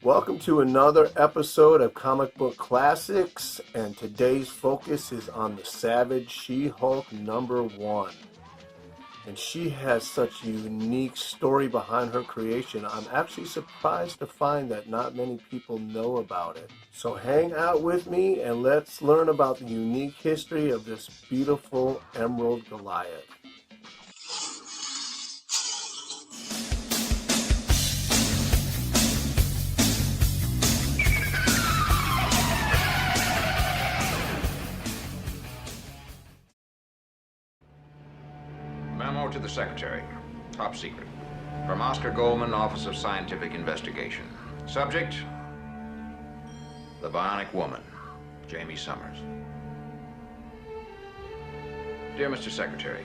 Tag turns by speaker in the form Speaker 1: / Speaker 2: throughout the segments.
Speaker 1: Welcome to another episode of Comic Book Classics, and today's focus is on the Savage She-Hulk #1. And she has such a unique story behind her creation. I'm actually surprised to find that not many people know about it. So hang out with me and let's learn about the unique history of this beautiful Emerald Goliath.
Speaker 2: Memo to the Secretary. Top secret. From Oscar Goldman, Office of Scientific Investigation. Subject: the Bionic Woman, Jamie Summers. Dear Mr. Secretary,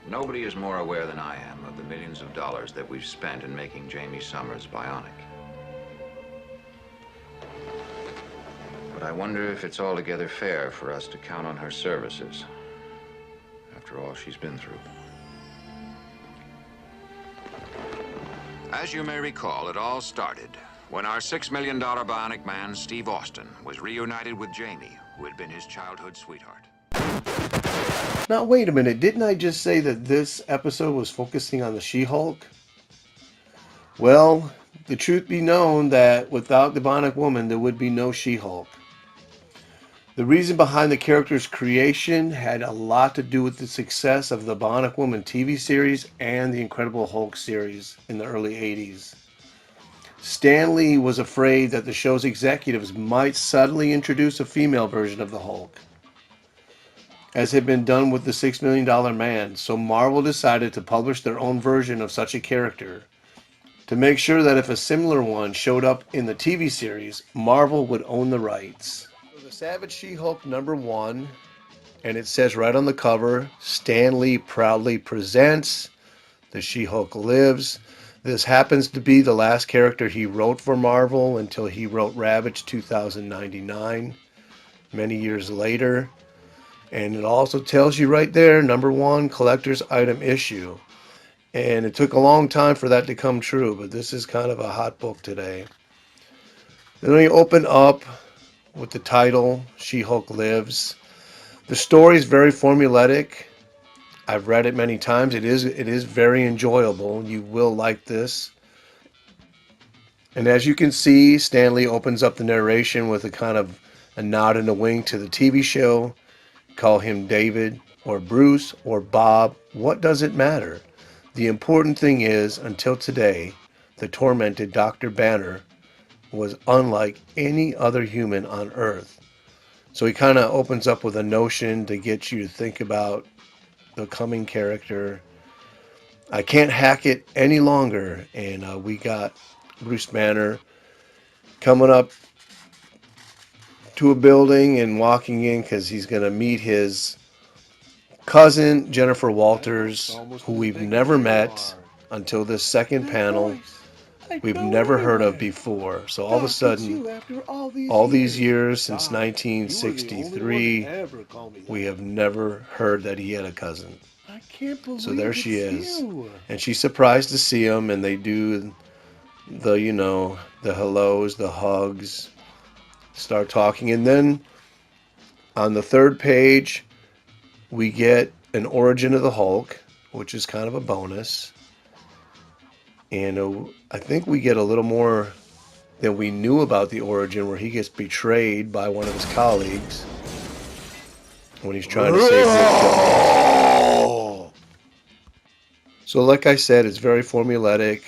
Speaker 2: nobody is more aware than I am of the millions of dollars that we've spent in making Jamie Summers bionic. But I wonder if it's altogether fair for us to count on her services after all she's been through. As you may recall, it all started when our $6 million bionic man, Steve Austin, was reunited with Jamie, who had been his childhood sweetheart.
Speaker 1: Now wait a minute, didn't I just say that this episode was focusing on the She-Hulk? Well, the truth be known that without the Bionic Woman, there would be no She-Hulk. The reason behind the character's creation had a lot to do with the success of the Bionic Woman TV series and the Incredible Hulk series in the early 80s. Stan Lee was afraid that the show's executives might subtly introduce a female version of the Hulk, as had been done with the $6 Million Man, so Marvel decided to publish their own version of such a character to make sure that if a similar one showed up in the TV series, Marvel would own the rights. So the Savage She-Hulk #1, and it says right on the cover, Stan Lee proudly presents, The She-Hulk Lives. This happens to be the last character he wrote for Marvel until he wrote Ravage 2099, many years later. And it also tells you right there, #1 collector's item issue. And it took a long time for that to come true, but this is kind of a hot book today. Then we open up with the title, She-Hulk Lives. The story is very formulaic. I've read it many times. It is very enjoyable. You will like this. And as you can see, Stan Lee opens up the narration with a kind of a nod and a wink to the TV show. Call him David or Bruce or Bob. What does it matter? The important thing is, until today, the tormented Dr. Banner was unlike any other human on Earth. So he kind of opens up with a notion to get you to think about the coming character. I can't hack it any longer, and we got Bruce Banner coming up to a building and walking in because he's going to meet his cousin, Jennifer Walters, who we've never met until this second panel. We've never heard of before. So all of a sudden, all these years since 1963, we have never heard that he had a cousin. So there she is. And she's surprised to see him, and they do the hellos, the hugs, start talking. And then on the third page, we get an origin of the Hulk, which is kind of a bonus. And I think we get a little more than we knew about the origin, where he gets betrayed by one of his colleagues when he's trying to save Nick Jones. So like I said, it's very formulaic.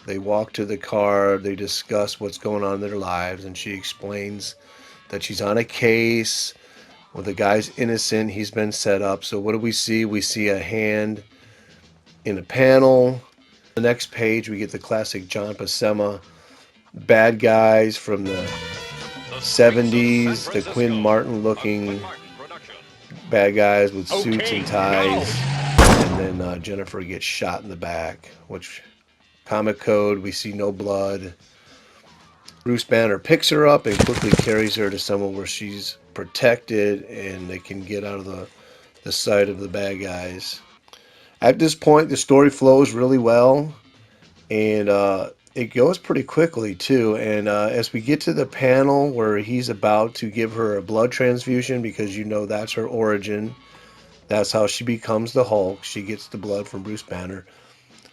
Speaker 1: They walk to the car, they discuss what's going on in their lives, and she explains that she's on a case. Well, the guy's innocent. He's been set up. So what do we see? We see a hand in a panel. The next page, we get the classic John Buscema bad guys from the 70s, the Quinn Martin-looking bad guys with suits and ties. And then Jennifer gets shot in the back, which, comic code, we see no blood. Bruce Banner picks her up and quickly carries her to somewhere where she's protected and they can get out of the sight of the bad guys. At this point, the story flows really well, and it goes pretty quickly too. And as we get to the panel where he's about to give her a blood transfusion, because you know that's her origin, that's how she becomes the Hulk. She gets the blood from Bruce Banner.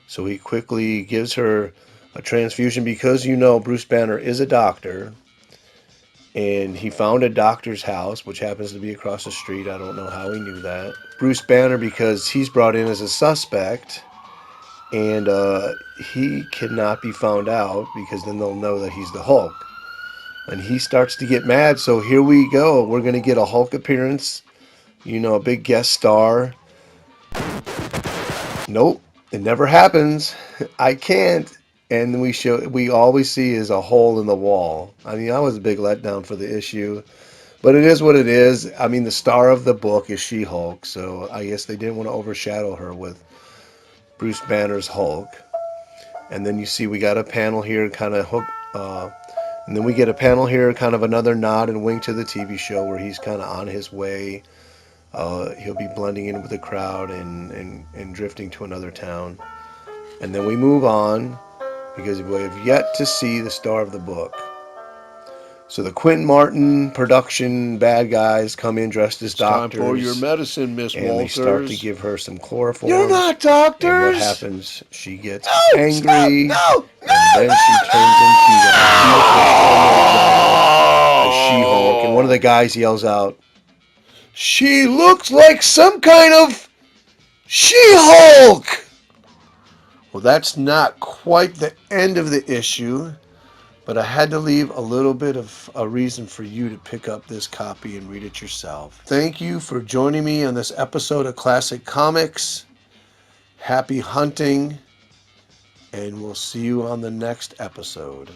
Speaker 1: So he quickly gives her a transfusion because you know Bruce Banner is a doctor. And he found a doctor's house, which happens to be across the street. I don't know how he knew that. Bruce Banner, because he's brought in as a suspect, and he cannot be found out because then they'll know that he's the Hulk. And he starts to get mad. So here we go. We're going to get a Hulk appearance, you know, a big guest star. Nope, it never happens. I can't. And we always see is a hole in the wall. I mean, that was a big letdown for the issue. But it is what it is. I mean, the star of the book is She-Hulk, so I guess they didn't want to overshadow her with Bruce Banner's Hulk. And then you see we got a panel here, kind of and then we get a panel here, kind of another nod and wink to the TV show where he's kind of on his way. He'll be blending in with the crowd and drifting to another town. And then we move on because we have yet to see the star of the book. So the Quentin Martin production bad guys come in dressed as doctors.
Speaker 3: Time for your medicine, Miss
Speaker 1: and
Speaker 3: Walters.
Speaker 1: they start to give her some chloroform.
Speaker 3: You're not doctors.
Speaker 1: And what happens? She gets
Speaker 3: No,
Speaker 1: angry.
Speaker 3: stop, no,
Speaker 1: and then she turns into the She-Hulk. And one of the guys yells out, "She looks like some kind of She-Hulk!" Well, that's not quite the end of the issue. But I had to leave a little bit of a reason for you to pick up this copy and read it yourself. Thank you for joining me on this episode of Classic Comics. Happy hunting, and we'll see you on the next episode.